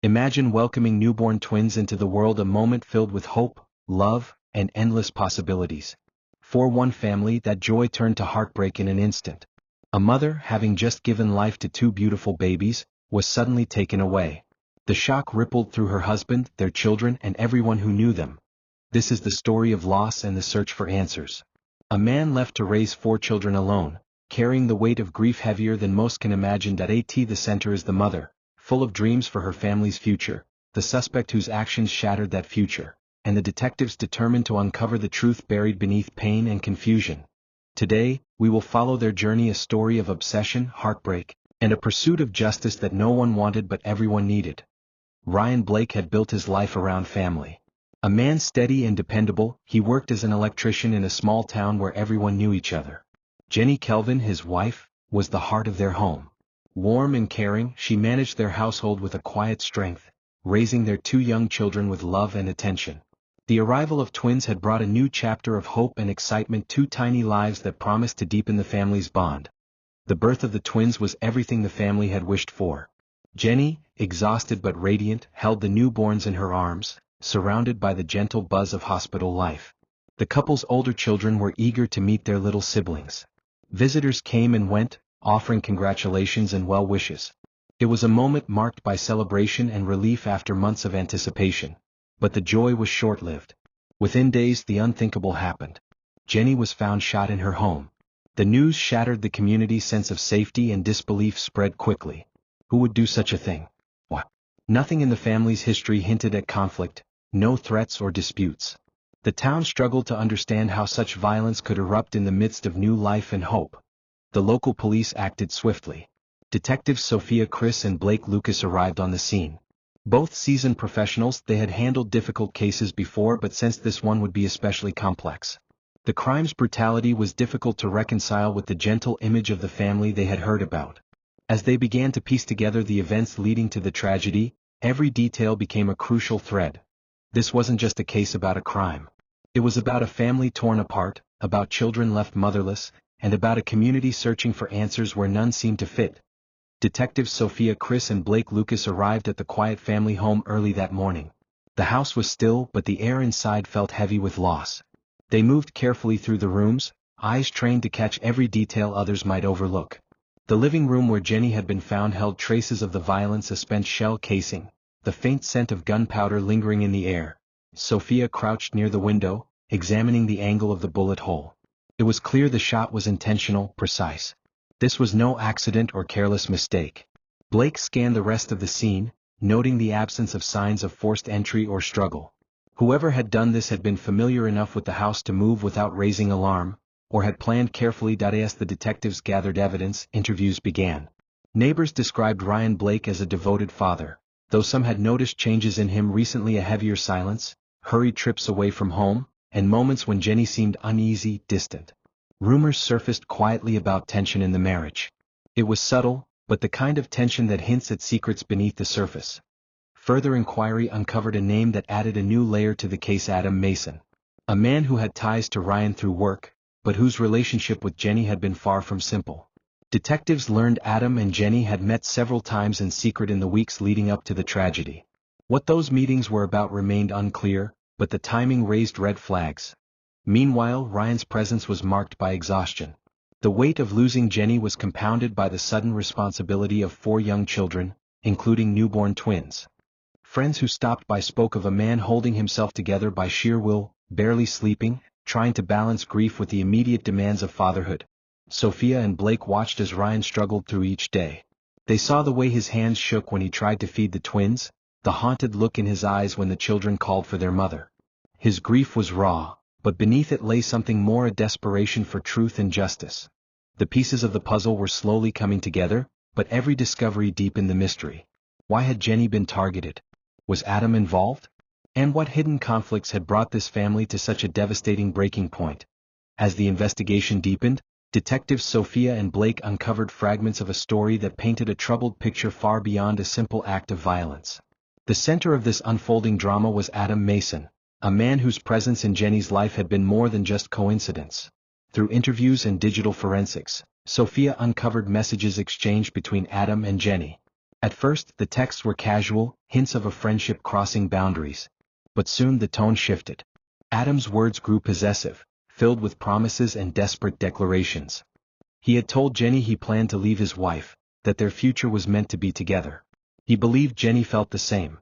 Imagine welcoming newborn twins into the world, a moment filled with hope, love, and endless possibilities. For one family, that joy turned to heartbreak in an instant. A mother, having just given life to two beautiful babies, was suddenly taken away. The shock rippled through her husband, their children, and everyone who knew them. This is the story of loss and the search for answers. A man left to raise 4 children alone, carrying the weight of grief heavier than most can imagine. At the center is the mother, full of dreams for her family's future, the suspect whose actions shattered that future, and the detectives determined to uncover the truth buried beneath pain and confusion. Today, we will follow their journey, a story of obsession, heartbreak, and a pursuit of justice that no one wanted but everyone needed. Ryan Blake had built his life around family. A man steady and dependable, he worked as an electrician in a small town where everyone knew each other. Jenny Kelvin, his wife, was the heart of their home. Warm and caring, she managed their household with a quiet strength, raising their 2 young children with love and attention. The arrival of twins had brought a new chapter of hope and excitement, 2 tiny lives that promised to deepen the family's bond. The birth of the twins was everything the family had wished for. Jenny, exhausted but radiant, held the newborns in her arms, surrounded by the gentle buzz of hospital life. The couple's older children were eager to meet their little siblings. Visitors came and went, offering congratulations and well wishes. It was a moment marked by celebration and relief after months of anticipation. But the joy was short-lived. Within days, the unthinkable happened. Jenny was found shot in her home. The news shattered the community's sense of safety, and disbelief spread quickly. Who would do such a thing? What? Nothing in the family's history hinted at conflict, no threats or disputes. The town struggled to understand how such violence could erupt in the midst of new life and hope. The local police acted swiftly. Detectives Sophia Chris and Blake Lucas arrived on the scene. Both seasoned professionals, they had handled difficult cases before but sensed this one would be especially complex. The crime's brutality was difficult to reconcile with the gentle image of the family they had heard about. As they began to piece together the events leading to the tragedy, every detail became a crucial thread. This wasn't just a case about a crime. It was about a family torn apart, about children left motherless, and about a community searching for answers where none seemed to fit. Detectives Sophia Chris and Blake Lucas arrived at the quiet family home early that morning. The house was still, but the air inside felt heavy with loss. They moved carefully through the rooms, eyes trained to catch every detail others might overlook. The living room where Jenny had been found held traces of the violence, a spent shell casing, the faint scent of gunpowder lingering in the air. Sophia crouched near the window, examining the angle of the bullet hole. It was clear the shot was intentional, precise. This was no accident or careless mistake. Blake scanned the rest of the scene, noting the absence of signs of forced entry or struggle. Whoever had done this had been familiar enough with the house to move without raising alarm, or had planned carefully. As the detectives gathered evidence, interviews began. Neighbors described Ryan Blake as a devoted father, though some had noticed changes in him recently: a heavier silence, hurried trips away from home, and moments when Jenny seemed uneasy, distant. Rumors surfaced quietly about tension in the marriage. It was subtle, but the kind of tension that hints at secrets beneath the surface. Further inquiry uncovered a name that added a new layer to the case: Adam Mason. A man who had ties to Ryan through work, but whose relationship with Jenny had been far from simple. Detectives learned Adam and Jenny had met several times in secret in the weeks leading up to the tragedy. What those meetings were about remained unclear, but the timing raised red flags. Meanwhile, Ryan's presence was marked by exhaustion. The weight of losing Jenny was compounded by the sudden responsibility of 4 young children, including newborn twins. Friends who stopped by spoke of a man holding himself together by sheer will, barely sleeping, trying to balance grief with the immediate demands of fatherhood. Sophia and Blake watched as Ryan struggled through each day. They saw the way his hands shook when he tried to feed the twins, the haunted look in his eyes when the children called for their mother. His grief was raw, but beneath it lay something more: a desperation for truth and justice. The pieces of the puzzle were slowly coming together, but every discovery deepened the mystery. Why had Jenny been targeted? Was Adam involved? And what hidden conflicts had brought this family to such a devastating breaking point? As the investigation deepened, detectives Sophia and Blake uncovered fragments of a story that painted a troubled picture far beyond a simple act of violence. The center of this unfolding drama was Adam Mason, a man whose presence in Jenny's life had been more than just coincidence. Through interviews and digital forensics, Sophia uncovered messages exchanged between Adam and Jenny. At first, the texts were casual, hints of a friendship crossing boundaries. But soon the tone shifted. Adam's words grew possessive, filled with promises and desperate declarations. He had told Jenny he planned to leave his wife, that their future was meant to be together. He believed Jenny felt the same.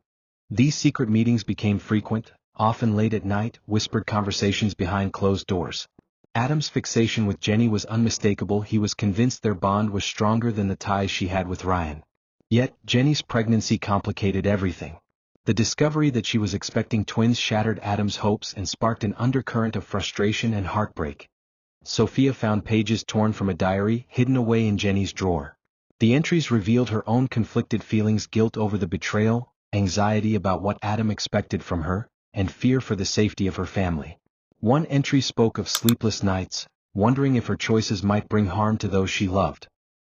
These secret meetings became frequent, often late at night, whispered conversations behind closed doors. Adam's fixation with Jenny was unmistakable. He was convinced their bond was stronger than the ties she had with Ryan. Yet, Jenny's pregnancy complicated everything. The discovery that she was expecting twins shattered Adam's hopes and sparked an undercurrent of frustration and heartbreak. Sophia found pages torn from a diary hidden away in Jenny's drawer. The entries revealed her own conflicted feelings: guilt over the betrayal, anxiety about what Adam expected from her, and fear for the safety of her family. One entry spoke of sleepless nights, wondering if her choices might bring harm to those she loved.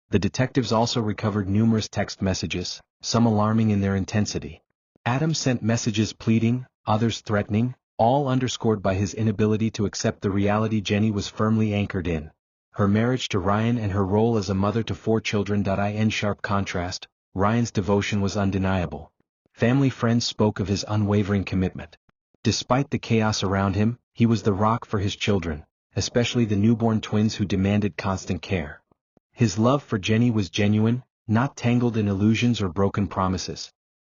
The detectives also recovered numerous text messages, some alarming in their intensity. Adam sent messages pleading, others threatening, all underscored by his inability to accept the reality Jenny was firmly anchored in. Her marriage to Ryan and her role as a mother to 4 children. In sharp contrast, Ryan's devotion was undeniable. Family friends spoke of his unwavering commitment. Despite the chaos around him, he was the rock for his children, especially the newborn twins who demanded constant care. His love for Jenny was genuine, not tangled in illusions or broken promises.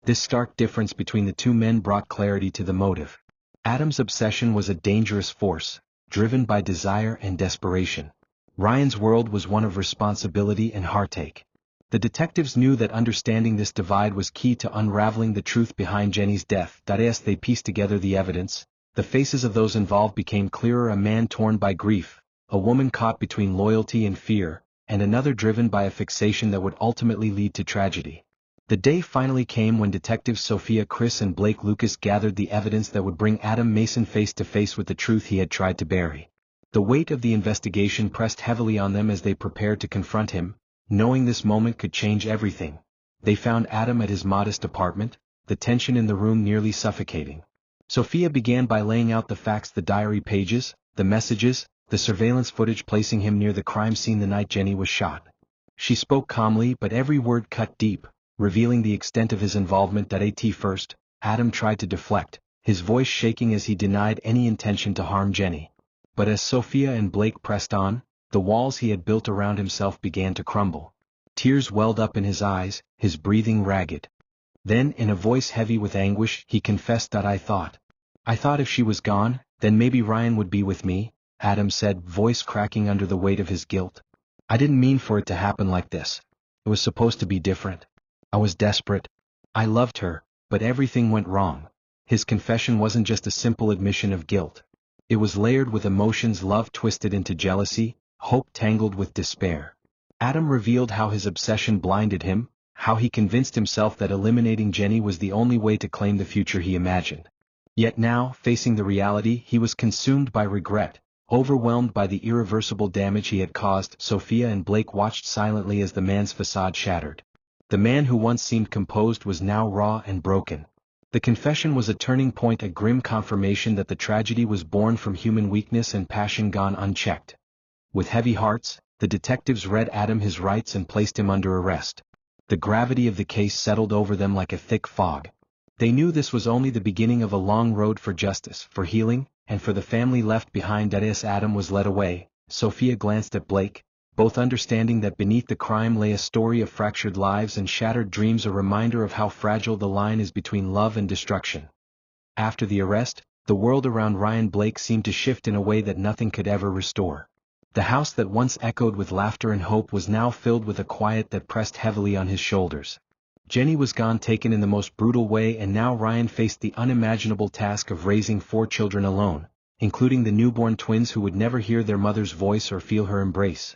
This stark difference between the two men brought clarity to the motive. Adam's obsession was a dangerous force, driven by desire and desperation. Ryan's world was one of responsibility and heartache. The detectives knew that understanding this divide was key to unraveling the truth behind Jenny's death. As they pieced together the evidence, the faces of those involved became clearer: a man torn by grief, a woman caught between loyalty and fear, and another driven by a fixation that would ultimately lead to tragedy. The day finally came when detectives Sophia, Chris, and Blake Lucas gathered the evidence that would bring Adam Mason face to face with the truth he had tried to bury. The weight of the investigation pressed heavily on them as they prepared to confront him, knowing this moment could change everything. They found Adam at his modest apartment, the tension in the room nearly suffocating. Sophia began by laying out the facts: the diary pages, the messages, the surveillance footage, placing him near the crime scene the night Jenny was shot. She spoke calmly, but every word cut deep, revealing the extent of his involvement. At first, Adam tried to deflect, his voice shaking as he denied any intention to harm Jenny. But as Sophia and Blake pressed on, the walls he had built around himself began to crumble. Tears welled up in his eyes, his breathing ragged. Then, in a voice heavy with anguish, he confessed, I thought if she was gone, then maybe Ryan would be with me, Adam said, voice cracking under the weight of his guilt. I didn't mean for it to happen like this. It was supposed to be different. I was desperate. I loved her, but everything went wrong. His confession wasn't just a simple admission of guilt. It was layered with emotions: love twisted into jealousy, hope tangled with despair. Adam revealed how his obsession blinded him, how he convinced himself that eliminating Jenny was the only way to claim the future he imagined. Yet now, facing the reality, he was consumed by regret, overwhelmed by the irreversible damage he had caused. Sophia and Blake watched silently as the man's facade shattered. The man who once seemed composed was now raw and broken. The confession was a turning point, a grim confirmation that the tragedy was born from human weakness and passion gone unchecked. With heavy hearts, the detectives read Adam his rights and placed him under arrest. The gravity of the case settled over them like a thick fog. They knew this was only the beginning of a long road for justice, for healing, and for the family left behind. As Adam was led away, Sophia glanced at Blake, both understanding that beneath the crime lay a story of fractured lives and shattered dreams, a reminder of how fragile the line is between love and destruction. After the arrest, the world around Ryan Blake seemed to shift in a way that nothing could ever restore. The house that once echoed with laughter and hope was now filled with a quiet that pressed heavily on his shoulders. Jenny was gone, taken in the most brutal way, and now Ryan faced the unimaginable task of raising 4 children alone, including the newborn twins who would never hear their mother's voice or feel her embrace.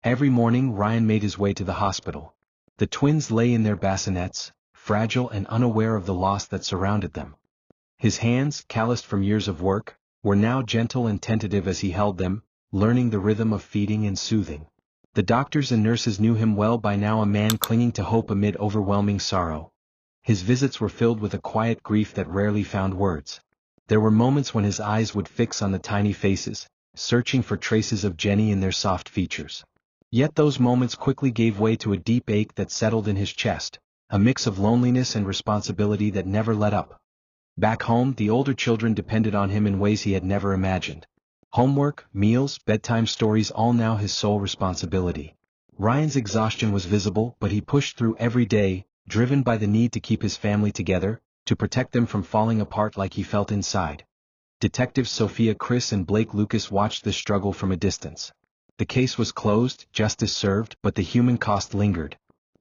Every morning Ryan made his way to the hospital. The twins lay in their bassinets, fragile and unaware of the loss that surrounded them. His hands, calloused from years of work, were now gentle and tentative as he held them, learning the rhythm of feeding and soothing. The doctors and nurses knew him well by now, a man clinging to hope amid overwhelming sorrow. His visits were filled with a quiet grief that rarely found words. There were moments when his eyes would fix on the tiny faces, searching for traces of Jenny in their soft features. Yet those moments quickly gave way to a deep ache that settled in his chest, a mix of loneliness and responsibility that never let up. Back home, the older children depended on him in ways he had never imagined. Homework, meals, bedtime stories, all now his sole responsibility. Ryan's exhaustion was visible, but he pushed through every day, driven by the need to keep his family together, to protect them from falling apart like he felt inside. Detectives Sophia Chris and Blake Lucas watched this struggle from a distance. The case was closed, justice served, but the human cost lingered.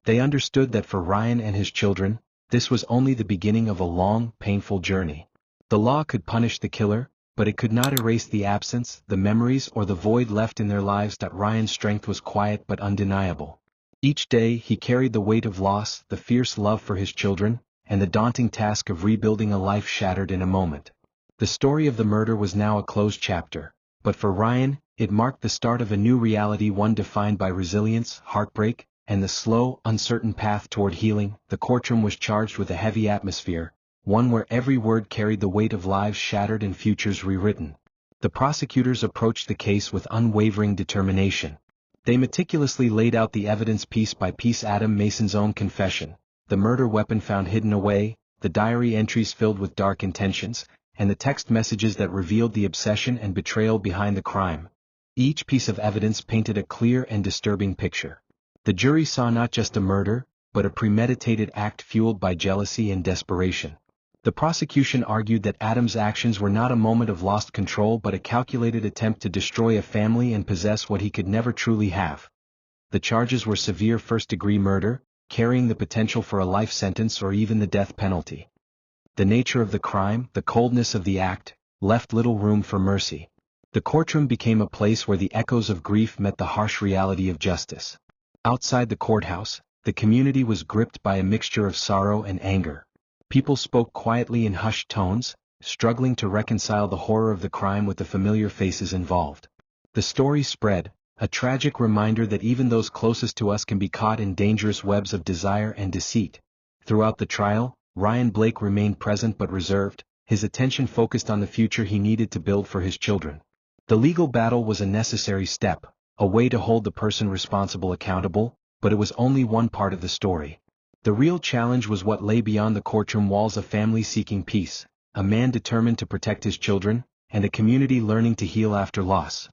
They understood that for Ryan and his children, this was only the beginning of a long, painful journey. The law could punish the killer, but it could not erase the absence, the memories, or the void left in their lives. That Ryan's strength was quiet but undeniable. Each day he carried the weight of loss, the fierce love for his children, and the daunting task of rebuilding a life shattered in a moment. The story of the murder was now a closed chapter, but for Ryan, it marked the start of a new reality, one defined by resilience, heartbreak, and the slow, uncertain path toward healing. The courtroom was charged with a heavy atmosphere, one where every word carried the weight of lives shattered and futures rewritten. The prosecutors approached the case with unwavering determination. They meticulously laid out the evidence piece by piece: Adam Mason's own confession, the murder weapon found hidden away, the diary entries filled with dark intentions, and the text messages that revealed the obsession and betrayal behind the crime. Each piece of evidence painted a clear and disturbing picture. The jury saw not just a murder, but a premeditated act fueled by jealousy and desperation. The prosecution argued that Adam's actions were not a moment of lost control but a calculated attempt to destroy a family and possess what he could never truly have. The charges were severe: first-degree murder, carrying the potential for a life sentence or even the death penalty. The nature of the crime, the coldness of the act, left little room for mercy. The courtroom became a place where the echoes of grief met the harsh reality of justice. Outside the courthouse, the community was gripped by a mixture of sorrow and anger. People spoke quietly in hushed tones, struggling to reconcile the horror of the crime with the familiar faces involved. The story spread, a tragic reminder that even those closest to us can be caught in dangerous webs of desire and deceit. Throughout the trial, Ryan Blake remained present but reserved, his attention focused on the future he needed to build for his children. The legal battle was a necessary step, a way to hold the person responsible accountable, but it was only one part of the story. The real challenge was what lay beyond the courtroom walls: a family seeking peace, a man determined to protect his children, and a community learning to heal after loss.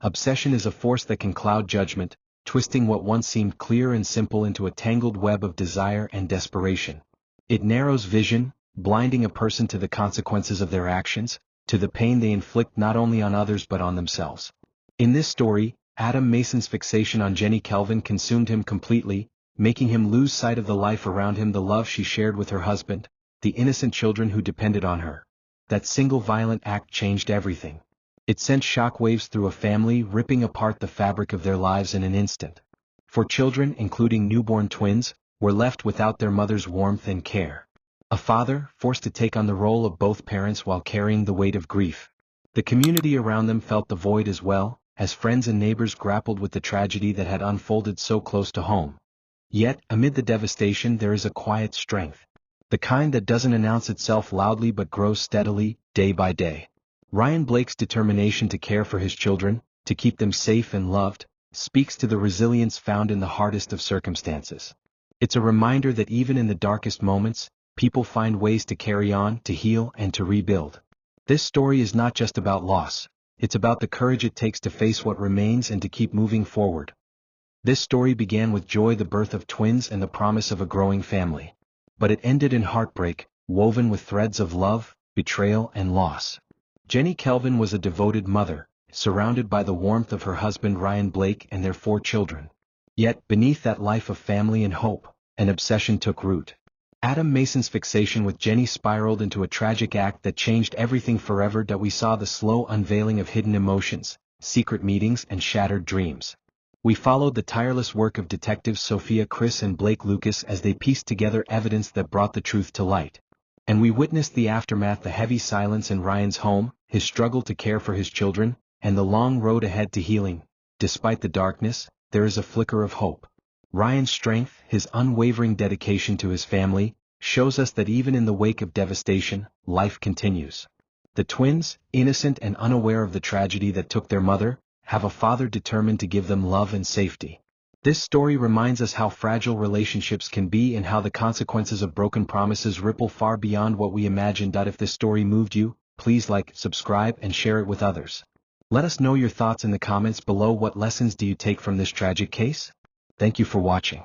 Obsession is a force that can cloud judgment, twisting what once seemed clear and simple into a tangled web of desire and desperation. It narrows vision, blinding a person to the consequences of their actions, to the pain they inflict not only on others but on themselves. In this story, Adam Mason's fixation on Jenny Kelvin consumed him completely, making him lose sight of the life around him, the love she shared with her husband, the innocent children who depended on her. That single violent act changed everything. It sent shockwaves through a family, ripping apart the fabric of their lives in an instant. For children, including newborn twins, were left without their mother's warmth and care. A father, forced to take on the role of both parents while carrying the weight of grief. The community around them felt the void as well, as friends and neighbors grappled with the tragedy that had unfolded so close to home. Yet, amid the devastation there is a quiet strength. The kind that doesn't announce itself loudly but grows steadily, day by day. Ryan Blake's determination to care for his children, to keep them safe and loved, speaks to the resilience found in the hardest of circumstances. It's a reminder that even in the darkest moments, people find ways to carry on, to heal, and to rebuild. This story is not just about loss. It's about the courage it takes to face what remains and to keep moving forward. This story began with joy, the birth of twins and the promise of a growing family. But it ended in heartbreak, woven with threads of love, betrayal, and loss. Jenny Kelvin was a devoted mother, surrounded by the warmth of her husband Ryan Blake and their 4 children. Yet, beneath that life of family and hope, an obsession took root. Adam Mason's fixation with Jenny spiraled into a tragic act that changed everything forever. That we saw the slow unveiling of hidden emotions, secret meetings, and shattered dreams. We followed the tireless work of detectives Sophia Chris and Blake Lucas as they pieced together evidence that brought the truth to light. And we witnessed the aftermath: the heavy silence in Ryan's home, his struggle to care for his children, and the long road ahead to healing. Despite the darkness, there is a flicker of hope. Ryan's strength, his unwavering dedication to his family, shows us that even in the wake of devastation, life continues. The twins, innocent and unaware of the tragedy that took their mother, have a father determined to give them love and safety. This story reminds us how fragile relationships can be and how the consequences of broken promises ripple far beyond what we imagined. If this story moved you, please like, subscribe, and share it with others. Let us know your thoughts in the comments below. What lessons do you take from this tragic case? Thank you for watching.